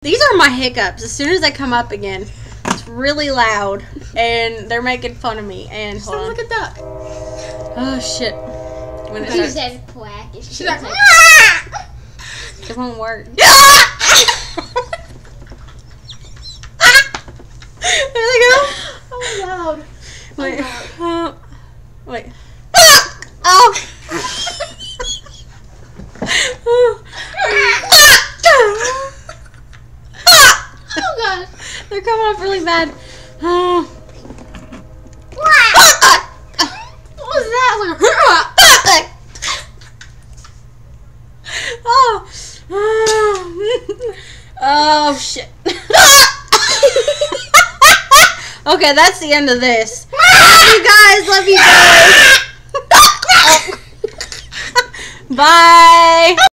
These are my hiccups. As soon as they come up again, it's really loud, and they're making fun of me. And hold on. Look at that. Oh shit! When it She starts, says quack. She's like, it won't work. There they go. oh, loud. Wait. Wait. Oh. Oh gosh. They're coming up really bad. Oh. What was that? Oh. Oh shit. Okay, that's the end of this. Love you guys. Bye.